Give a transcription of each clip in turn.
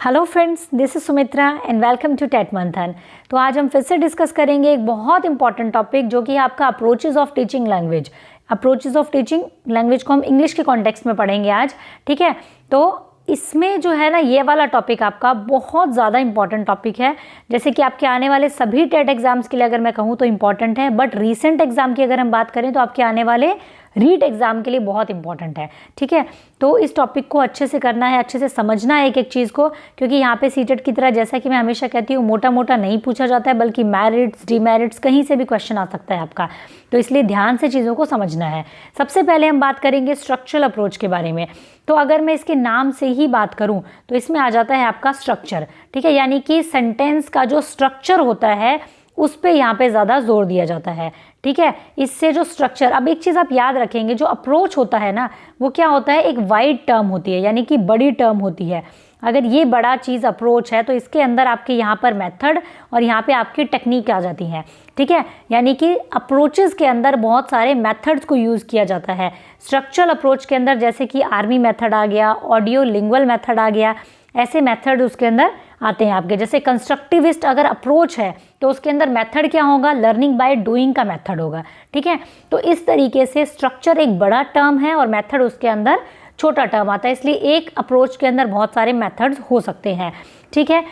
Hello friends, this is Sumitra and welcome to TET Manthan. तो आज हम फिर से डिस्कस करेंगे एक बहुत इंपॉर्टेंट टॉपिक जो कि आपका approaches of teaching language. Approaches of teaching language को हम इंग्लिश के कॉन्टेक्स्ट में पढ़ेंगे आज, ठीक है। तो इसमें जो है ना, ये वाला टॉपिक आपका बहुत ज़्यादा इंपॉर्टेंट टॉपिक है। जैसे कि आपके आने वाले सभी टेट एग्जाम्स के लिए अगर मैं कहूँ तो इंपॉर्टेंट है, बट रीसेंट एग्जाम की अगर हम बात करें तो आपके आने वाले रीट एग्जाम के लिए बहुत इंपॉर्टेंट है, ठीक है। तो इस टॉपिक को अच्छे से करना है, अच्छे से समझना है एक एक चीज़ को, क्योंकि यहाँ पे सीटेट की तरह जैसा कि मैं हमेशा कहती हूँ मोटा मोटा नहीं पूछा जाता है, बल्कि मेरिट्स डीमेरिट्स कहीं से भी क्वेश्चन आ सकता है आपका। तो इसलिए ध्यान से चीज़ों को समझना है। सबसे पहले हम बात करेंगे स्ट्रक्चरल अप्रोच के बारे में। तो अगर मैं इसके नाम से ही बात करूँ तो इसमें आ जाता है आपका स्ट्रक्चर, ठीक है। यानी कि सेंटेंस का जो स्ट्रक्चर होता है उस पे यहाँ पे ज़्यादा जोर दिया जाता है, ठीक है। इससे जो स्ट्रक्चर, अब एक चीज़ आप याद रखेंगे, जो अप्रोच होता है ना वो क्या होता है, एक वाइड टर्म होती है, यानी कि बड़ी टर्म होती है। अगर ये बड़ा चीज़ अप्रोच है तो इसके अंदर आपके यहाँ पर मेथड और यहाँ पे आपकी टेक्निक आ जाती है, ठीक है। यानी कि अप्रोचेस के अंदर बहुत सारे मेथड्स को यूज़ किया जाता है। स्ट्रक्चरल अप्रोच के अंदर जैसे कि आर्मी मेथड आ गया, ऑडियो लिंगुअल मेथड आ गया, ऐसे मेथड उसके अंदर आते हैं आपके। जैसे कंस्ट्रक्टिविस्ट अगर अप्रोच है तो उसके अंदर मेथड क्या होगा, लर्निंग बाय डूइंग का मेथड होगा, ठीक है। तो इस तरीके से स्ट्रक्चर एक बड़ा टर्म है और मेथड उसके अंदर छोटा टर्म आता है, इसलिए एक अप्रोच के अंदर बहुत सारे मेथड्स हो सकते हैं, ठीक है।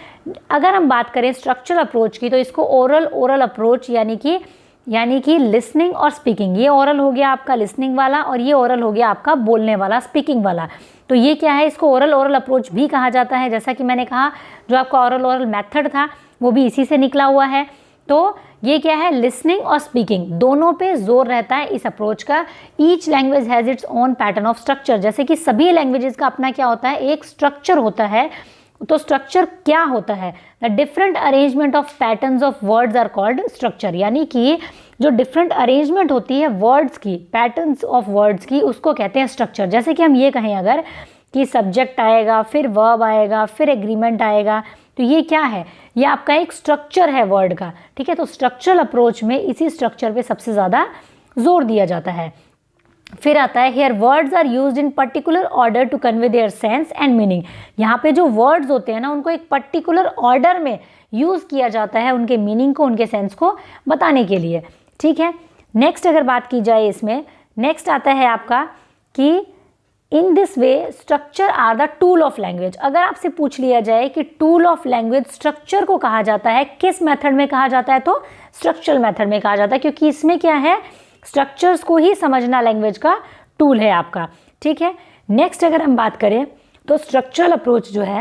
अगर हम बात करें स्ट्रक्चरल अप्रोच की तो इसको ओरल अप्रोच यानी कि लिसनिंग और स्पीकिंग, ये ओरल हो गया आपका लिसनिंग वाला और ये ओरल हो गया आपका बोलने वाला स्पीकिंग वाला। तो ये क्या है, इसको ओरल अप्रोच भी कहा जाता है। जैसा कि मैंने कहा जो आपका ओरल मेथड था वो भी इसी से निकला हुआ है। तो ये क्या है, लिसनिंग और स्पीकिंग दोनों पे जोर रहता है इस अप्रोच का। Each language has its own pattern of structure, जैसे कि सभी लैंग्वेजेस का अपना क्या होता है, एक स्ट्रक्चर होता है। तो स्ट्रक्चर क्या होता है, the different arrangement of patterns of words are called structure. यानी कि जो डिफरेंट अरेंजमेंट होती है वर्ड्स की, पैटर्न्स ऑफ वर्ड्स की, उसको कहते हैं स्ट्रक्चर। जैसे कि हम ये कहें अगर कि सब्जेक्ट आएगा, फिर वर्ब आएगा, फिर एग्रीमेंट आएगा, तो ये क्या है, ये आपका एक स्ट्रक्चर है वर्ड का, ठीक है। तो स्ट्रक्चरल अप्रोच में इसी स्ट्रक्चर पे सबसे ज़्यादा जोर दिया जाता है। फिर आता है here words are used in particular order to convey their sense and meaning. यहाँ पे जो वर्ड्स होते हैं ना उनको एक पर्टिकुलर ऑर्डर में यूज़ किया जाता है उनके मीनिंग को, उनके सेंस को बताने के लिए, ठीक है। नेक्स्ट अगर बात की जाए इसमें, नेक्स्ट आता है आपका कि in this way structure are the tool of language. अगर आपसे पूछ लिया जाए कि टूल ऑफ लैंग्वेज स्ट्रक्चर को कहा जाता है, किस मेथड में कहा जाता है, तो स्ट्रक्चरल मेथड में कहा जाता है, क्योंकि इसमें क्या है, स्ट्रक्चर्स को ही समझना लैंग्वेज का टूल है आपका, ठीक है। नेक्स्ट अगर हम बात करें तो स्ट्रक्चरल अप्रोच जो है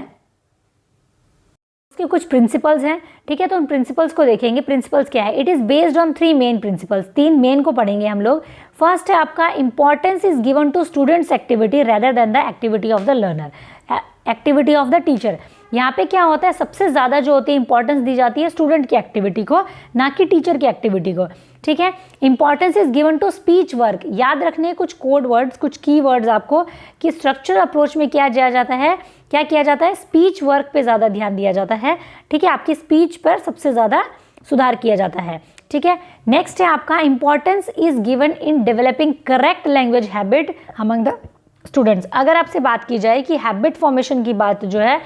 उसके कुछ प्रिंसिपल्स हैं, ठीक है। तो उन प्रिंसिपल्स को देखेंगे। प्रिंसिपल्स क्या है, it is based on 3 main principles. 3 main को पढ़ेंगे हम लोग। फर्स्ट है आपका importance is given to students activity rather than the activity of the learner, activity of the teacher. यहाँ पे क्या होता है, सबसे ज़्यादा जो होती है इंपॉर्टेंस दी जाती है स्टूडेंट की एक्टिविटी को, ना कि टीचर की एक्टिविटी को, ठीक है। Importance is given to speech work. याद रखने कुछ कोड वर्ड्स, कुछ की वर्ड्स आपको, कि स्ट्रक्चर अप्रोच में क्या किया जाता है, स्पीच वर्क पे ज़्यादा ध्यान दिया जाता है, ठीक है। आपकी स्पीच पर सबसे ज़्यादा सुधार किया जाता है, ठीक है। नेक्स्ट है आपका importance is given in developing correct language habit among the students. अगर आपसे बात की जाए कि हैबिट फॉर्मेशन की बात जो है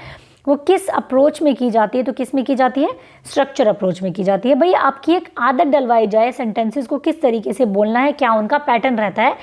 वो किस अप्रोच में की जाती है, तो किस में की जाती है, स्ट्रक्चर अप्रोच में की जाती है। भाई आपकी एक आदत डलवाई जाए सेंटेंसेस को किस तरीके से बोलना है, क्या उनका पैटर्न रहता है,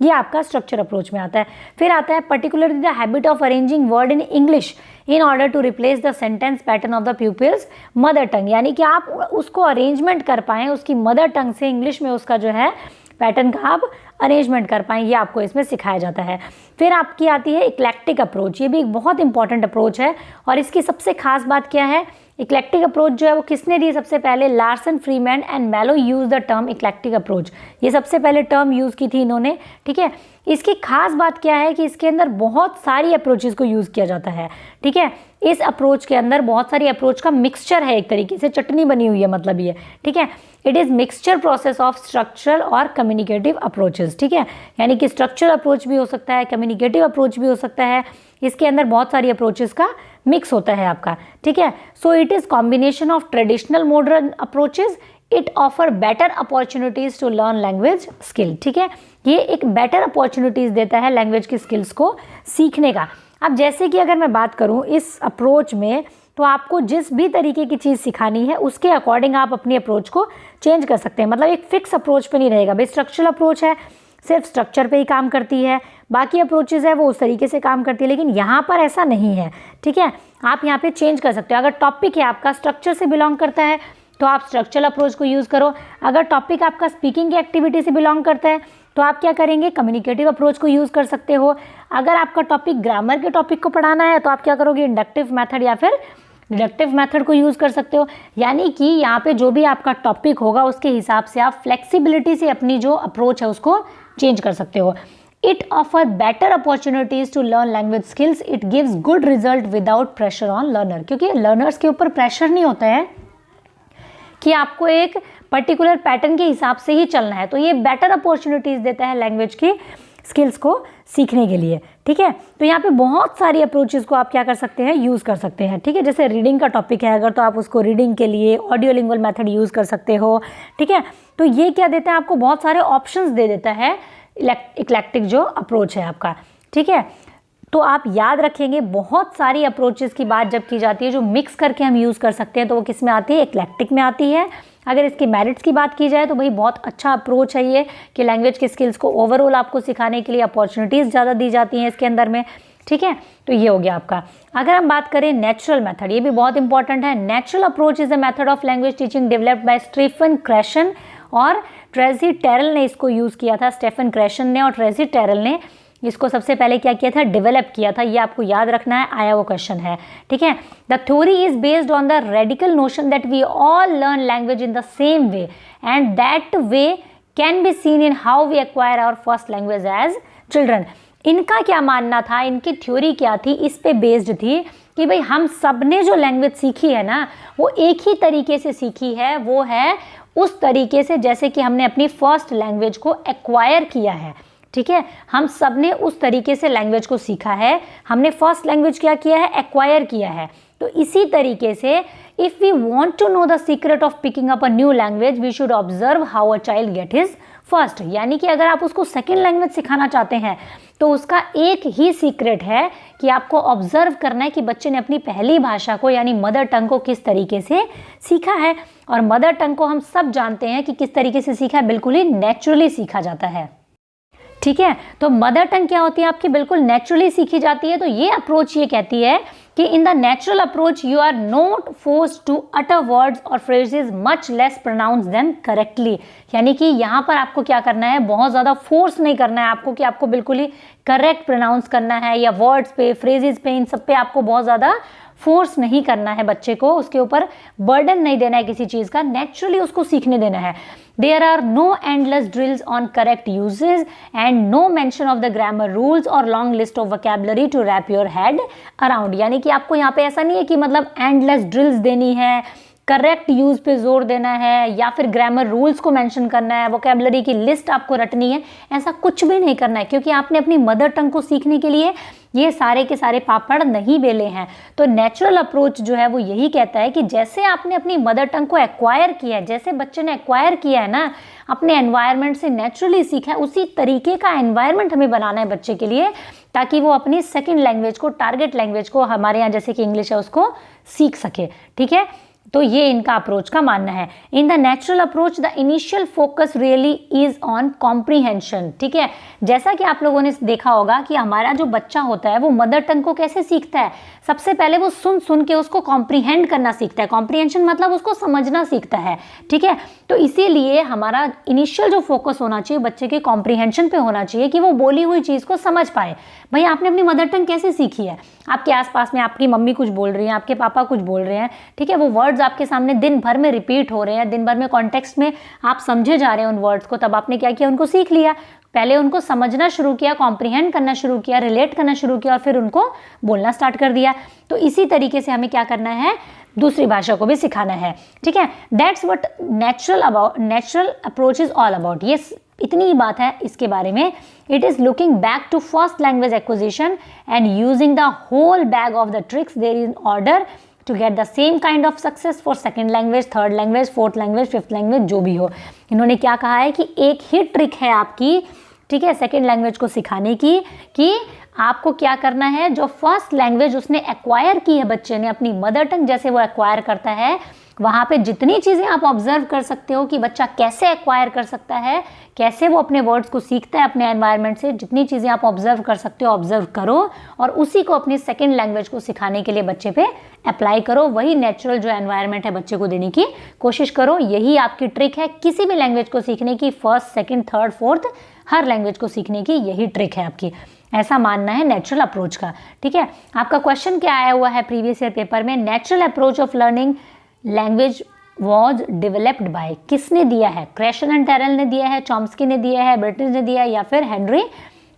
ये आपका स्ट्रक्चर अप्रोच में आता है। फिर आता है particularly the habit of arranging word in English in order to replace the sentence pattern of the pupils mother tongue. यानी कि आप उसको अरेंजमेंट कर पाएँ उसकी मदर टंग से, इंग्लिश में उसका जो है पैटर्न का आप अरेंजमेंट कर पाएँ, ये आपको इसमें सिखाया जाता है। फिर आपकी आती है इक्लेक्टिक अप्रोच। ये भी एक बहुत इंपॉर्टेंट अप्रोच है और इसकी सबसे खास बात क्या है, इक्लेक्टिक अप्रोच जो है वो किसने दी, सबसे पहले Larsen, Freeman and Mallow use the term eclectic approach. ये सबसे पहले टर्म यूज़ की थी इन्होंने, ठीक है। इसकी खास बात क्या है कि इसके अंदर बहुत सारी अप्रोचेस को यूज़ किया जाता है, ठीक है। इस अप्रोच के अंदर बहुत सारी अप्रोच का मिक्सचर है, एक तरीके से चटनी बनी हुई है, मतलब ये, ठीक है। It is mixture process of structural और कम्युनिकेटिव अप्रोचेस, ठीक है। यानी कि स्ट्रक्चरल अप्रोच भी हो सकता है, कम्युनिकेटिव अप्रोच भी हो सकता है, इसके अंदर बहुत सारी अप्रोचेस का मिक्स होता है आपका, ठीक है। So it is combination of traditional modern approaches, it offer better opportunities to learn language skill, ठीक है। ये एक बेटर अपॉर्चुनिटीज़ देता है लैंग्वेज की स्किल्स को सीखने का। अब जैसे कि अगर मैं बात करूं इस अप्रोच में, तो आपको जिस भी तरीके की चीज़ सिखानी है उसके अकॉर्डिंग आप अपनी अप्रोच को चेंज कर सकते हैं। मतलब एक फिक्स अप्रोच पे नहीं रहेगा, भाई स्ट्रक्चरल अप्रोच है सिर्फ स्ट्रक्चर पे ही काम करती है, बाकी अप्रोचेस है वो उस तरीके से काम करती है, लेकिन यहाँ पर ऐसा नहीं है। ठीक है, आप यहाँ पे चेंज कर सकते हो। अगर टॉपिक है आपका स्ट्रक्चर से बिलोंग करता है तो आप स्ट्रक्चरल अप्रोच को यूज़ करो। अगर टॉपिक आपका स्पीकिंग की एक्टिविटी से बिलोंग करता है तो आप क्या करेंगे, कम्युनिकेटिव अप्रोच को यूज़ कर सकते हो। अगर आपका टॉपिक ग्रामर के टॉपिक को पढ़ाना है तो आप क्या करोगे, इंडक्टिव मेथड या फिर डिडक्टिव मेथड को यूज़ कर सकते हो। यानी कि यहाँ पे जो भी आपका टॉपिक होगा उसके हिसाब से आप फ्लेक्सिबिलिटी से अपनी जो अप्रोच है उसको चेंज कर सकते हो। It offer better opportunities to learn language skills, it gives good result without pressure on learner, क्योंकि लर्नर्स के ऊपर प्रेशर नहीं होता है कि आपको एक पर्टिकुलर पैटर्न के हिसाब से ही चलना है, तो ये बेटर अपॉर्चुनिटीज़ देता है लैंग्वेज की स्किल्स को सीखने के लिए। ठीक है, तो यहाँ पे बहुत सारी अप्रोचेस को आप क्या कर सकते हैं, यूज़ कर सकते हैं। ठीक है, जैसे रीडिंग का टॉपिक है अगर, तो आप उसको रीडिंग के लिए ऑडियोलिंगुअल मेथड यूज़ कर सकते हो। ठीक है, तो ये क्या देता है आपको, बहुत सारे ऑप्शंस दे देता है इक्लेक्टिक जो अप्रोच है आपका। ठीक है, तो आप याद रखेंगे बहुत सारी अप्रोचेस की बात जब की जाती है जो मिक्स करके हम यूज़ कर सकते हैं तो वो किस में आती है, इक्लेक्टिक में आती है। अगर इसकी मेरिट्स की बात की जाए तो भाई बहुत अच्छा अप्रोच है ये कि लैंग्वेज के स्किल्स को ओवरऑल आपको सिखाने के लिए अपॉर्चुनिटीज़ ज़्यादा दी जाती हैं इसके अंदर में। ठीक है, तो ये हो गया आपका। अगर हम बात करें नेचुरल मेथड, ये भी बहुत इंपॉर्टेंट है। Natural approach is a method of language teaching developed by Stephen Krashen और ट्रेसी टेरल ने इसको यूज़ किया था। स्टीफन क्रैशन ने और ट्रेसी टेरल ने इसको सबसे पहले क्या किया था, डेवलप किया था। ये आपको याद रखना है, आया वो क्वेश्चन है। ठीक है, the theory is based on the radical notion that we all learn language in the same way and that way can be seen in how we acquire our first language as children. इनका क्या मानना था, इनकी theory क्या थी, इस पे based थी कि भाई हम सब ने जो लैंग्वेज सीखी है ना वो एक ही तरीके से सीखी है, वो है उस तरीके से जैसे कि हमने अपनी फर्स्ट लैंग्वेज को एक्वायर किया है। ठीक है, हम सब ने उस तरीके से लैंग्वेज को सीखा है, हमने फर्स्ट लैंग्वेज क्या किया है, एक्वायर किया है। तो इसी तरीके से if we want to know the secret of picking up a new language we should observe how a child get his first. यानी कि अगर आप उसको सेकेंड लैंग्वेज सिखाना चाहते हैं तो उसका एक ही सीक्रेट है कि आपको ऑब्जर्व करना है कि बच्चे ने अपनी पहली भाषा को यानी मदर टंग को किस तरीके से सीखा है। और मदर टंग को हम सब जानते हैं कि किस तरीके से सीखा है, बिल्कुल ही नेचुरली सीखा जाता है। ठीक है, तो मदर टंग क्या होती है आपकी, बिल्कुल नेचुरली सीखी जाती है। तो ये अप्रोच ये कहती है कि in the natural approach you are not forced to utter words और phrases much less pronounce them correctly. यानी कि यहाँ पर आपको क्या करना है, बहुत ज़्यादा फोर्स नहीं करना है आपको कि आपको बिल्कुल ही करेक्ट प्रोनाउंस करना है, या वर्ड्स पे फ्रेजेस पे इन सब पे आपको बहुत ज़्यादा फोर्स नहीं करना है बच्चे को, उसके ऊपर बर्डन नहीं देना है किसी चीज़ का, नेचुरली उसको सीखने देना है। There are no endless drills on correct uses and no mention of the grammar rules or long list of vocabulary to wrap your head around। यानी कि आपको यहाँ पे ऐसा नहीं है कि मतलब endless drills देनी है, करेक्ट यूज़ पे जोर देना है, या फिर ग्रामर रूल्स को मेंशन करना है, वोकेबलरी की लिस्ट आपको रटनी है, ऐसा कुछ भी नहीं करना है, क्योंकि आपने अपनी मदर टंग को सीखने के लिए ये सारे के सारे पापड़ नहीं बेले हैं। तो नेचुरल अप्रोच जो है वो यही कहता है कि जैसे आपने अपनी मदर टंग को एक्वायर किया है, जैसे बच्चे ने एक्वायर किया है ना, अपने एनवायरनमेंट से नेचुरली सीखा है, उसी तरीके का एनवायरनमेंट हमें बनाना है बच्चे के लिए, ताकि वो अपनी सेकेंड लैंग्वेज को, टारगेट लैंग्वेज को, हमारे यहाँ जैसे कि इंग्लिश है, उसको सीख सके। ठीक है, तो ये इनका अप्रोच का मानना है। इन the natural approach the initial focus really is on comprehension. ठीक है, जैसा कि आप लोगों ने देखा होगा कि हमारा जो बच्चा होता है वो मदर टंग को कैसे सीखता है, सबसे पहले वो सुन सुन के उसको कॉम्प्रीहेंड करना सीखता है। कॉम्प्रीहेंशन मतलब उसको समझना सीखता है। ठीक है, तो इसीलिए हमारा इनिशियल जो फोकस होना चाहिए बच्चे के कॉम्प्रीहेंशन पे होना चाहिए कि वो बोली हुई चीज़ को समझ पाए। भाई आपने अपनी मदर टंग कैसे सीखी है, आपके आसपास में आपकी मम्मी कुछ बोल रही हैं, आपके पापा कुछ बोल रहे हैं, ठीक है, वो वर्ड्स आपके सामने दिन भर में रिपीट हो रहे हैं, दिन भर में कॉन्टेक्स्ट में आप समझे जा रहे हैं उन वर्ड्स को, तब आपने क्या किया, उनको सीख लिया। पहले उनको समझना शुरू किया, कॉम्प्रीहेंड करना शुरू किया, रिलेट करना शुरू किया, और फिर उनको बोलना स्टार्ट कर दिया। तो इसी तरीके से हमें क्या करना है, दूसरी भाषा को भी सिखाना है। ठीक है, that's what natural approach is all about. ये इतनी ही बात है इसके बारे में। It is looking back to first language acquisition and using the whole bag of the tricks there in order to get the same kind of success for second language, third language, fourth language, fifth language, जो भी हो। इन्होंने क्या कहा है कि एक ही trick है आपकी ठीक है, सेकेंड लैंग्वेज को सिखाने की कि आपको क्या करना है। जो फर्स्ट लैंग्वेज उसने एक्वायर की है बच्चे ने, अपनी मदर टंग जैसे वो एक्वायर करता है, वहाँ पे जितनी चीज़ें आप ऑब्जर्व कर सकते हो कि बच्चा कैसे एक्वायर कर सकता है, कैसे वो अपने वर्ड्स को सीखता है अपने एनवायरनमेंट से, जितनी चीज़ें आप ऑब्जर्व कर सकते हो ऑब्जर्व करो और उसी को अपनी सेकेंड लैंग्वेज को सिखाने के लिए बच्चे पे अप्लाई करो। वही नेचुरल जो एनवायरनमेंट है बच्चे को देने की कोशिश करो। यही आपकी ट्रिक है किसी भी लैंग्वेज को सीखने की, फर्स्ट, सेकेंड, थर्ड, फोर्थ, हर लैंग्वेज को सीखने की यही ट्रिक है आपकी, ऐसा मानना है नेचुरल अप्रोच का। ठीक है, आपका क्वेश्चन क्या आया हुआ है प्रीवियस ईयर पेपर में, natural approach of learning language was developed by, किसने दिया है? क्रैशन एंड टेरल ने दिया है, चॉम्स्की ने दिया है, ब्रिटिश ने दिया है या फिर हेनरी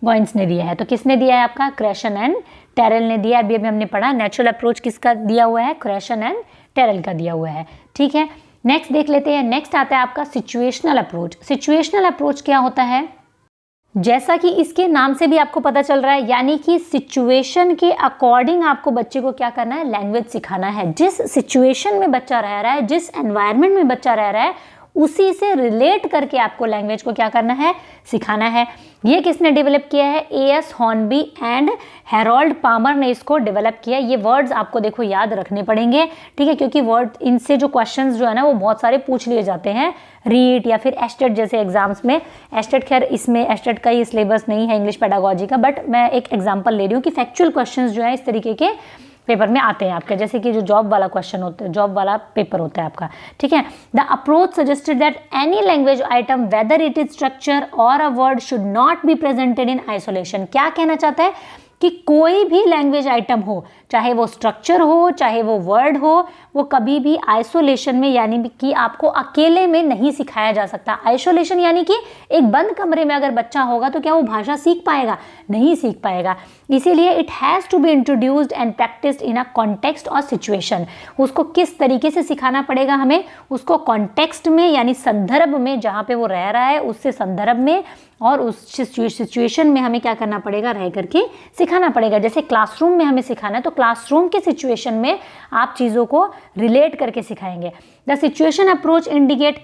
गॉइन्स ने दिया है? तो किसने दिया है आपका? क्रैशन एंड टेरल ने दिया। अभी हमने पढ़ा नेचुरल अप्रोच किसका दिया हुआ है? क्रैशन एंड टेरल का दिया हुआ है। ठीक है, नेक्स्ट देख लेते हैं। नेक्स्ट आता है आपका सिचुएशनल अप्रोच। सिचुएशनल अप्रोच क्या होता है? जैसा कि इसके नाम से भी आपको पता चल रहा है, यानी कि सिचुएशन के अकॉर्डिंग आपको बच्चे को क्या करना है? लैंग्वेज सिखाना है। जिस सिचुएशन में बच्चा रह रहा है, जिस एनवायरनमेंट में बच्चा रह रहा है, उसी से रिलेट करके आपको लैंग्वेज को क्या करना है? सिखाना है। ये किसने डेवलप किया है? A.S. Hornby and Harold Palmer ने इसको डेवलप किया। ये वर्ड्स आपको देखो याद रखने पड़ेंगे, ठीक है, क्योंकि वर्ड इनसे जो क्वेश्चंस जो है ना वो बहुत सारे पूछ लिए जाते हैं, रीट या फिर एस्टेट जैसे एग्जाम्स में। एस्टेट खैर इसमें एस्टेट का ही सिलेबस नहीं है इंग्लिश पेडागोजी का, बट मैं एक एग्जाम्पल ले रही हूँ कि फैक्चुअल क्वेश्चंस जो है इस तरीके के पेपर में आते हैं आपके, जैसे कि जो जॉब वाला क्वेश्चन होता है, जॉब वाला पेपर होता है आपका। ठीक है, the approach suggested that any language item whether it is structure और a word should not be presented in isolation. क्या कहना चाहता है कि कोई भी लैंग्वेज आइटम हो, चाहे वो स्ट्रक्चर हो, चाहे वो वर्ड हो, वो कभी भी आइसोलेशन में यानी कि आपको अकेले में नहीं सिखाया जा सकता। आइसोलेशन यानी कि एक बंद कमरे में अगर बच्चा होगा तो क्या वो भाषा सीख पाएगा? नहीं सीख पाएगा। इसीलिए it has to be introduced and practised in a context और सिचुएशन। उसको किस तरीके से सिखाना पड़ेगा हमें? उसको कॉन्टेक्स्ट में यानी संदर्भ में, जहाँ पे वो रह रहा है उससे संदर्भ में, और उस सिचुएशन में हमें क्या करना पड़ेगा? रह करके सिखाना पड़ेगा। जैसे क्लासरूम में हमें सिखाना है तो क्लासरूम के सिचुएशन में आप चीज़ों को रिलेट करके सिखाएंगे। The situation approach indicate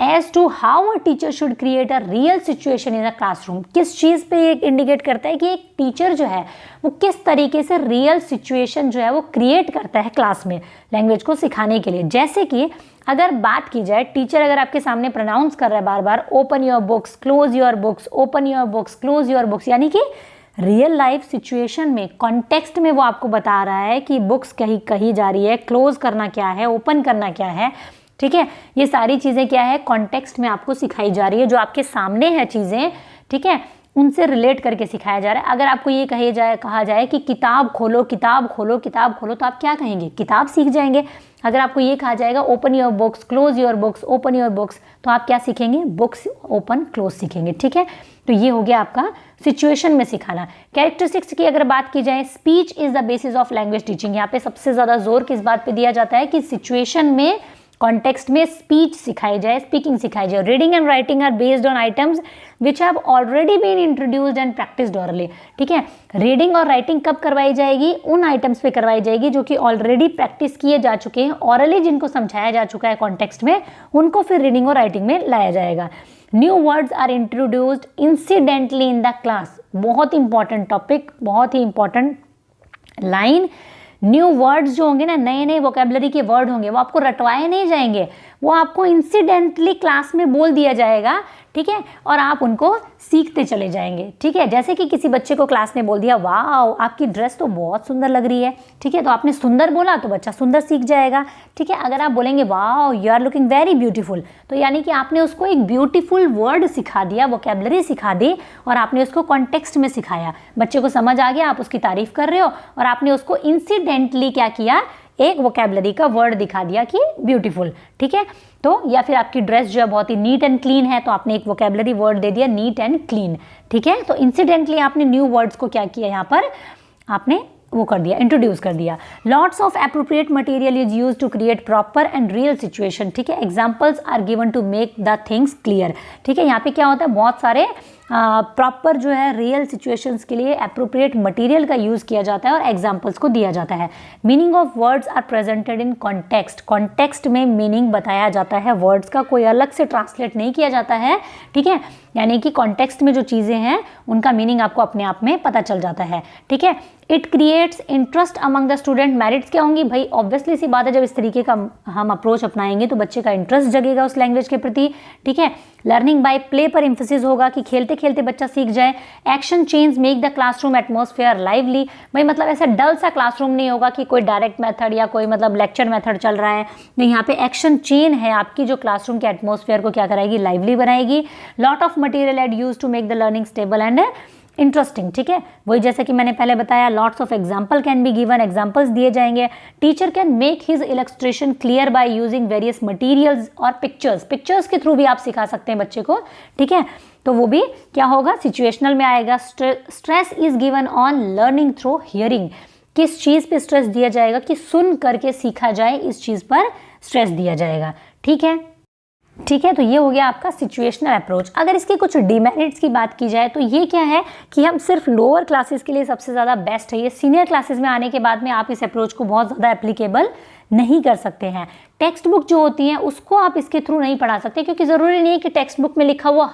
as to how a teacher should create a real situation in a classroom. किस चीज़ पे ये इंडिकेट करता है कि एक टीचर जो है वो किस तरीके से रियल सिचुएशन जो है वो क्रिएट करता है क्लास में लैंग्वेज को सिखाने के लिए। जैसे कि अगर बात की जाए, टीचर अगर आपके सामने प्रोनाउंस कर रहा है बार बार, open your books, close your books, open your books, close your books, यानी कि रियल लाइफ सिचुएशन में, कॉन्टेक्स्ट में वो आपको बता रहा है कि बुक्स कही जा रही है, क्लोज करना क्या है, ओपन करना क्या है। ठीक है, ये सारी चीज़ें क्या है? कॉन्टेक्स्ट में आपको सिखाई जा रही है। जो आपके सामने है चीज़ें, ठीक है, उनसे रिलेट करके सिखाया जा रहा है। अगर आपको ये कहा जाए कि किताब खोलो, किताब खोलो, किताब खोलो, तो आप क्या कहेंगे? किताब सीख जाएंगे। अगर आपको ये कहा जाएगा open your books, close your books, open your books, तो आप क्या सीखेंगे? बुक्स ओपन क्लोज सीखेंगे। ठीक है, तो ये हो गया आपका सिचुएशन में सिखाना। कैरेक्टरिस्टिक्स की अगर बात की जाए, speech is the basis of language teaching. यहाँ पे सबसे ज़्यादा जोर किस बात पे दिया जाता है कि सिचुएशन में, कॉन्टेक्स्ट में स्पीच सिखाई जाए, स्पीकिंग सिखाई जाए। Reading and writing are based on items which have already been introduced and practised orally. ठीक है, रीडिंग और राइटिंग कब करवाई जाएगी? उन आइटम्स पे करवाई जाएगी जो कि ऑलरेडी प्रैक्टिस किए जा चुके हैं, ऑरली जिनको समझाया जा चुका है कॉन्टेक्स्ट में, उनको फिर रीडिंग और राइटिंग में लाया जाएगा। New words are introduced incidentally in the class. बहुत इंपॉर्टेंट टॉपिक, बहुत ही इंपॉर्टेंट लाइन। न्यू वर्ड्स जो होंगे ना, नए नए वोकेबलरी के वर्ड होंगे, वो आपको रटवाए नहीं जाएंगे, वो आपको इंसिडेंटली क्लास में बोल दिया जाएगा। ठीक है, और आप उनको सीखते चले जाएंगे। ठीक है, जैसे कि किसी बच्चे को क्लास में बोल दिया, वाह आपकी ड्रेस तो बहुत सुंदर लग रही है। ठीक है, तो आपने सुंदर बोला तो बच्चा सुंदर सीख जाएगा। ठीक है, अगर आप बोलेंगे वाह you are looking very beautiful, तो यानी कि आपने उसको एक ब्यूटीफुल वर्ड सिखा दिया, वोकेबलरी सिखा दी, और आपने उसको कॉन्टेक्स्ट में सिखाया। बच्चे को समझ आ गया, आप उसकी तारीफ कर रहे हो, और आपने उसको इंसिडेंटली क्या किया? एक वोकेबलरी का वर्ड दिखा दिया कि ब्यूटीफुल। ठीक है, तो या फिर आपकी ड्रेस जो है बहुत ही नीट एंड क्लीन है, तो आपने एक वोकेबलरी वर्ड दे दिया नीट एंड क्लीन। ठीक है, तो इंसिडेंटली आपने न्यू वर्ड्स को क्या किया? यहाँ पर आपने वो कर दिया, इंट्रोड्यूस कर दिया। Lots of appropriate material is use to create proper and real situation. ठीक है, examples are given to make the things clear. ठीक है, यहाँ पे क्या होता है? बहुत सारे प्रॉपर जो है रियल सिचुएशंस के लिए एप्रोप्रिएट मटेरियल का यूज़ किया जाता है और एग्जाम्पल्स को दिया जाता है। Meaning of words are presented in context. Context में मीनिंग बताया जाता है वर्ड्स का, कोई अलग से ट्रांसलेट नहीं किया जाता है। ठीक है, यानी कि कॉन्टेक्स्ट में जो चीज़ें हैं उनका मीनिंग आपको अपने आप में पता चल जाता है, ठीक है। It creates interest among the student. Merits क्या होंगी भाई, ऑब्वियसली सी बात है, जब इस तरीके का हम अप्रोच अपनाएंगे तो बच्चे का इंटरेस्ट जगेगा उस लैंग्वेज के प्रति, ठीक है। लर्निंग बाय प्ले पर एम्फेसिस होगा कि खेलते खेलते बच्चा सीख जाए। Action change make the classroom atmosphere lively. भाई मतलब ऐसा डल सा क्लासरूम नहीं होगा कि कोई डायरेक्ट मेथड या कोई मतलब लेक्चर मेथड चल रहा है, नहीं, यहाँ पे एक्शन चेन है आपकी जो क्लासरूम के एटमॉस्फेयर को क्या कराएगी, लाइवली बनाएगी। Lot of material aid use to make the learning stable and interesting, ठीक है। वही जैसे कि मैंने पहले बताया, lots of example can be given, examples दिए जाएंगे। Teacher can make his illustration clear by using various materials और पिक्चर्स के थ्रू भी आप सिखा सकते हैं बच्चे को, ठीक है। तो वो भी क्या होगा, सिचुएशनल में आएगा। Stress is given on learning through hearing. किस चीज़ पे स्ट्रेस दिया जाएगा कि सुन करके सीखा जाए, इस चीज़ पर स्ट्रेस दिया जाएगा, ठीक है। ठीक है, तो ये हो गया आपका सिचुएशनल अप्रोच। अगर इसके कुछ डिमेरिट्स की बात की जाए तो ये क्या है कि हम सिर्फ लोअर क्लासेस के लिए सबसे ज़्यादा बेस्ट है ये। सीनियर क्लासेस में आने के बाद में आप इस अप्रोच को बहुत ज़्यादा एप्लीकेबल नहीं कर सकते हैं। टेक्स्ट बुक जो होती है उसको आप इसके थ्रू नहीं पढ़ा सकते, क्योंकि ज़रूरी नहीं है कि टेक्स्ट बुक में लिखा हुआ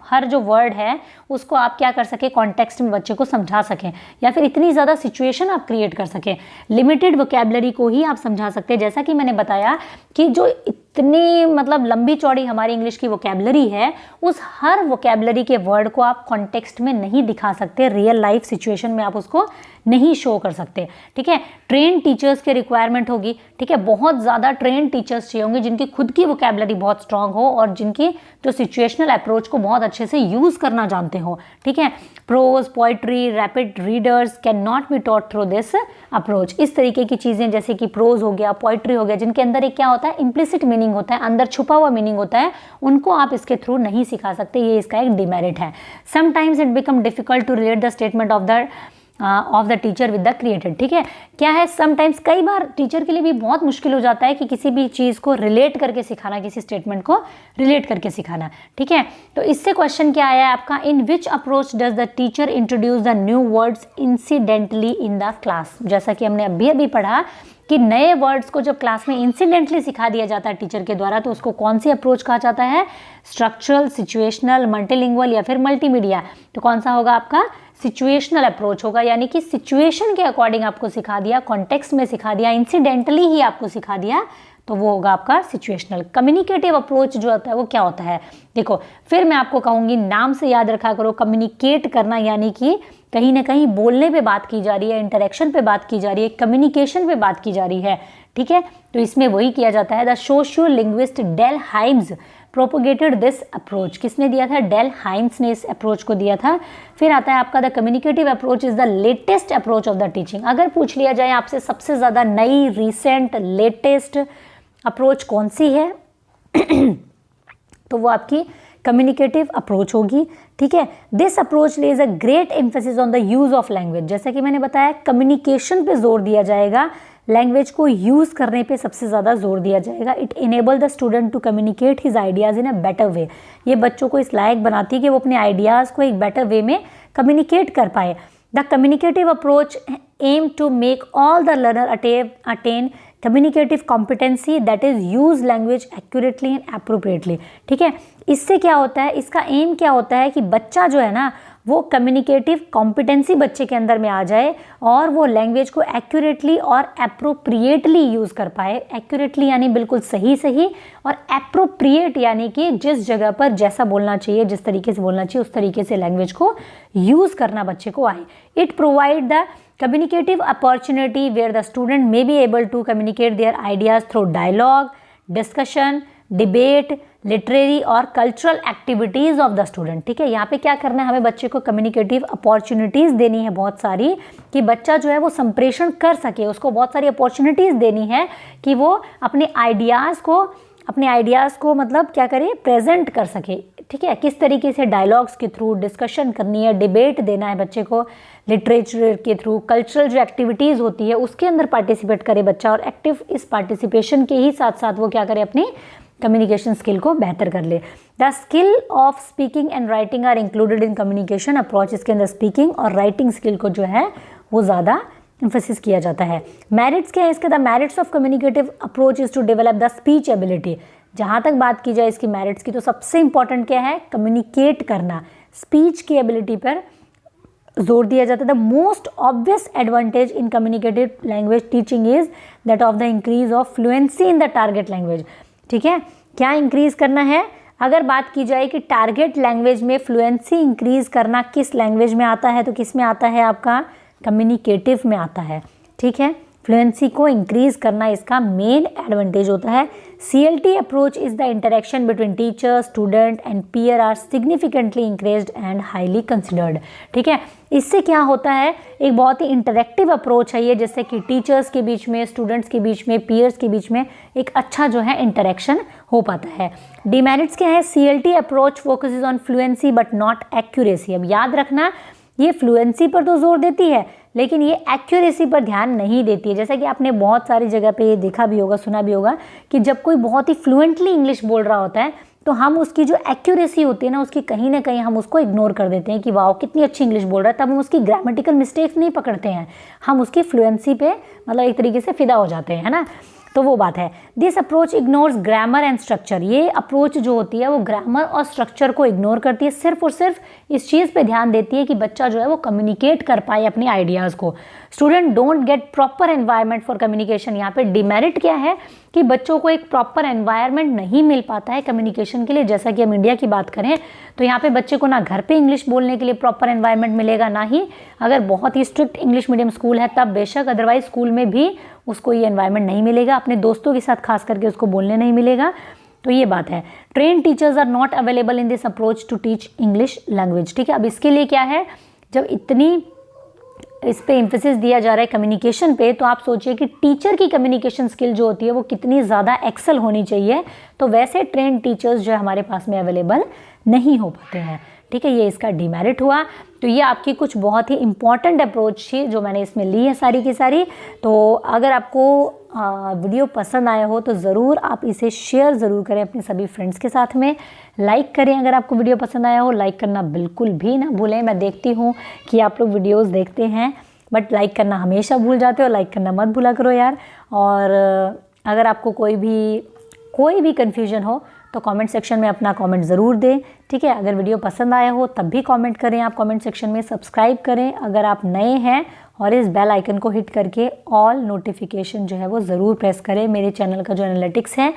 हर जो वर्ड है उसको आप क्या कर सकें, कॉन्टेक्स्ट में बच्चे को समझा सकें, या फिर इतनी ज़्यादा सिचुएशन आप क्रिएट कर सकें। लिमिटेड वोकैबुलरी को ही आप समझा सकते हैं। जैसा कि मैंने बताया कि जो इतनी मतलब लंबी चौड़ी हमारी इंग्लिश की वोकैबुलरी है, उस हर वोकैबुलरी के वर्ड को आप कॉन्टेक्स्ट में नहीं दिखा सकते, रियल लाइफ सिचुएशन में आप उसको नहीं शो कर सकते, ठीक है। ट्रेन टीचर्स के रिक्वायरमेंट होगी, ठीक है। बहुत ज़्यादा ट्रेन टीचर्स चाहिए होंगे जिनकी खुद की वोकैबुलरी बहुत स्ट्रांग हो और जिनकी जो सिचुएशनल अप्रोच को बहुत अच्छे से यूज़ करना जानते हो, ठीक है। Prose, poetry, rapid readers can not be taught through this approach. इस तरीके की चीज़ें जैसे कि प्रोज हो गया, पोइट्री हो गया, जिनके अंदर एक क्या होता है, इम्प्लिसिट मीनिंग होता है, अंदर छुपा हुआ मीनिंग होता है, उनको आप इसके थ्रू नहीं सिखा सकते। ये इसका एक डिमेरिट है। Sometimes it become difficult to relate the statement of the teacher with the created, ठीक है। क्या है, समटाइम्स कई बार टीचर के लिए भी बहुत मुश्किल हो जाता है कि किसी भी चीज़ को रिलेट करके सिखाना, किसी स्टेटमेंट को रिलेट करके सिखाना, ठीक है। तो इससे क्वेश्चन क्या आया है आपका, in which approach does the teacher introduce the new words incidentally in the class. जैसा कि हमने अभी पढ़ा कि नए वर्ड्स को जब क्लास में इंसिडेंटली सिखा दिया जाता है टीचर के द्वारा, तो उसको कौन सी अप्रोच कहा जाता है, स्ट्रक्चरल, सिचुएशनल, मल्टीलिंगुअल या फिर मल्टीमीडिया। तो कौन सा होगा आपका, सिचुएशनल अप्रोच होगा, यानी कि सिचुएशन के अकॉर्डिंग आपको सिखा दिया, कॉन्टेक्स्ट में सिखा दिया, इंसिडेंटली ही आपको सिखा दिया, तो वो होगा आपका सिचुएशनल। कम्युनिकेटिव अप्रोच जो होता है वो क्या होता है, देखो फिर मैं आपको कहूँगी, नाम से याद रखा करो, कम्युनिकेट करना, यानी कि कहीं ना कहीं बोलने पे बात की जा रही है, इंटरेक्शन पे बात की जा रही है, कम्युनिकेशन पे बात की जा रही है, ठीक है। तो इसमें वही किया जाता है। The sociolinguist Dell Hymes propagated this approach. किसने दिया था, डेल हाइम्स ने इस अप्रोच को दिया था। फिर आता है आपका the communicative approach is the latest approach of the teaching. अगर पूछ लिया जाए आपसे सबसे ज़्यादा नई, रिसेंट, लेटेस्ट अप्रोच कौन सी है तो वो आपकी कम्युनिकेटिव अप्रोच होगी, ठीक है। This approach lays a great emphasis on the use of language. जैसा कि मैंने बताया, कम्युनिकेशन पे जोर दिया जाएगा, लैंग्वेज को यूज़ करने पे सबसे ज़्यादा जोर दिया जाएगा। It enable the student to communicate his ideas in a better way. ये बच्चों को इस लायक बनाती है कि वो अपने आइडियाज़ को एक बेटर वे में कम्युनिकेट कर पाए। The communicative approach aim to make all the learner attain communicative competency that is use language accurately and appropriately, ठीक है। इससे क्या होता है, इसका एम क्या होता है कि बच्चा जो है ना वो कम्युनिकेटिव कॉम्पिटेंसी बच्चे के अंदर में आ जाए और वो लैंग्वेज को एक्यूरेटली और एप्रोप्रिएटली यूज़ कर पाए। एक्यूरेटली यानी बिल्कुल सही और एप्रोप्रिएट यानी कि जिस जगह पर जैसा बोलना चाहिए, जिस तरीके से बोलना चाहिए, उस तरीके से लैंग्वेज को यूज़ करना बच्चे को आए। It provide the communicative opportunity where the student may be able to communicate their ideas through dialogue, discussion, debate, literary और cultural activities of the student, ठीक है। यहाँ पे क्या करना है, हमें बच्चे को कम्युनिकेटिव अपॉर्चुनिटीज़ देनी है बहुत सारी, कि बच्चा जो है वो संप्रेषण कर सके, उसको बहुत सारी अपॉर्चुनिटीज़ देनी है कि वो अपने आइडियाज़ को मतलब क्या करे, प्रेजेंट कर सके, ठीक है। किस तरीके से, डायलॉग्स के थ्रू, डिस्कशन करनी है, डिबेट देना है बच्चे को, लिटरेचर के थ्रू, कल्चरल जो एक्टिविटीज़ होती है उसके अंदर पार्टिसिपेट करे बच्चा, और एक्टिव इस पार्टिसिपेशन के ही साथ साथ वो क्या करे, अपनी कम्युनिकेशन स्किल को बेहतर कर ले। The skill of speaking and writing are included in communication approach. इसके अंदर स्पीकिंग और राइटिंग स्किल को जो है वो ज़्यादा एम्फेसिस किया जाता है। मेरिट्स क्या है इसके, the merits of communicative approach is to develop the speech ability. जहाँ तक बात की जाए इसकी मेरिट्स की, तो सबसे इंपॉर्टेंट क्या है, कम्युनिकेट करना, स्पीच की एबिलिटी पर जोर दिया जाता है। The most obvious advantage in communicative language teaching is that of the increase of fluency in the target language. ठीक है, क्या इंक्रीज करना है, अगर बात की जाए कि टारगेट लैंग्वेज में फ्लुएंसी इंक्रीज करना किस लैंग्वेज में आता है, तो किस में आता है, आपका कम्युनिकेटिव में आता है। ठीक है, फ्लुएंसी को इंक्रीज करना इसका मेन एडवांटेज होता है। CLT approach is the interaction between teacher, student and peer are significantly increased and highly considered. ठीक है, इससे क्या होता है, एक बहुत ही इंटरेक्टिव अप्रोच है ये, जिससे कि टीचर्स के बीच में, स्टूडेंट्स के बीच में, पीयर्स के बीच में एक अच्छा जो है इंटरेक्शन हो पाता है। डिमेरिट्स क्या है, CLT approach focuses on fluency but not accuracy. अब याद रखना, ये फ्लुएंसी पर तो जोर देती है लेकिन ये एक्यूरेसी पर ध्यान नहीं देती है। जैसा कि आपने बहुत सारी जगह पे ये देखा भी होगा, सुना भी होगा कि जब कोई बहुत ही फ्लुएंटली इंग्लिश बोल रहा होता है तो हम उसकी जो एक्यूरेसी होती है ना, उसकी कहीं ना कहीं हम उसको इग्नोर कर देते हैं कि वाह कितनी अच्छी इंग्लिश बोल रहा है, तब हम उसकी ग्रामेटिकल मिस्टेक्स नहीं पकड़ते हैं, हम उसकी फ्लुएंसी पे मतलब एक तरीके से फिदा हो जाते हैं, है ना। तो वो बात है। This approach ignores grammar and structure. ये अप्रोच जो होती है वो ग्रामर और स्ट्रक्चर को इग्नोर करती है, सिर्फ और सिर्फ इस चीज़ पे ध्यान देती है कि बच्चा जो है वो कम्युनिकेट कर पाए अपने आइडियाज़ को। Student don't get proper environment for communication. यहाँ पे डिमेरिट क्या है कि बच्चों को एक प्रॉपर एनवायरनमेंट नहीं मिल पाता है कम्युनिकेशन के लिए। जैसा कि हम इंडिया की बात करें तो यहाँ पे बच्चे को ना घर पे इंग्लिश बोलने के लिए प्रॉपर एनवायरनमेंट मिलेगा, ना ही अगर बहुत ही स्ट्रिक्ट इंग्लिश मीडियम स्कूल है तब बेशक, अदरवाइज स्कूल में भी उसको ये एनवायरनमेंट नहीं मिलेगा, अपने दोस्तों के साथ खास करके उसको बोलने नहीं मिलेगा। तो ये बात है। Train teachers are not available in this approach to teach English language. ठीक है, अब इसके लिए क्या है, जब इतनी इस पे एम्फेसिस दिया जा रहा है कम्युनिकेशन पे, तो आप सोचिए कि टीचर की कम्युनिकेशन स्किल जो होती है वो कितनी ज़्यादा एक्सेल होनी चाहिए। तो वैसे ट्रेन टीचर्स जो है हमारे पास में अवेलेबल नहीं हो पाते हैं। ठीक है, ये इसका डिमेरिट हुआ। तो ये आपकी कुछ बहुत ही इंपॉर्टेंट अप्रोच थी जो मैंने इसमें ली है सारी की सारी। तो अगर आपको वीडियो पसंद आया हो तो ज़रूर आप इसे शेयर ज़रूर करें अपने सभी फ्रेंड्स के साथ में। लाइक करें अगर आपको वीडियो पसंद आया हो, लाइक करना बिल्कुल भी ना भूलें। मैं देखती हूँ कि आप लोग वीडियोस देखते हैं बट लाइक करना हमेशा भूल जाते हो, लाइक करना मत भूला करो यार। और अगर आपको कोई भी कन्फ्यूजन हो तो कमेंट सेक्शन में अपना कमेंट ज़रूर दें। ठीक है, अगर वीडियो पसंद आया हो तब भी कमेंट करें आप कमेंट सेक्शन में। सब्सक्राइब करें अगर आप नए हैं और इस बेल आइकन को हिट करके ऑल नोटिफिकेशन जो है वो ज़रूर प्रेस करें। मेरे चैनल का जो एनालिटिक्स है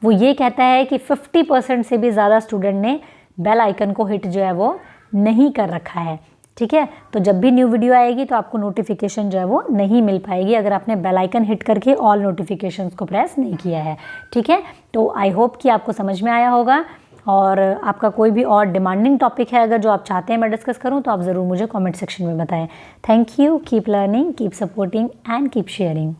वो ये कहता है कि 50% से भी ज़्यादा स्टूडेंट ने बेल आइकन को हिट जो है वो नहीं कर रखा है। ठीक है, तो जब भी न्यू वीडियो आएगी तो आपको नोटिफिकेशन जो है वो नहीं मिल पाएगी अगर आपने बेल आइकन हिट करके ऑल नोटिफिकेशंस को प्रेस नहीं किया है। ठीक है, तो आई होप कि आपको समझ में आया होगा। और आपका कोई भी और डिमांडिंग टॉपिक है अगर जो आप चाहते हैं मैं डिस्कस करूं तो आप ज़रूर मुझे कमेंट सेक्शन में बताएं। Thank you, keep learning, keep supporting and keep sharing.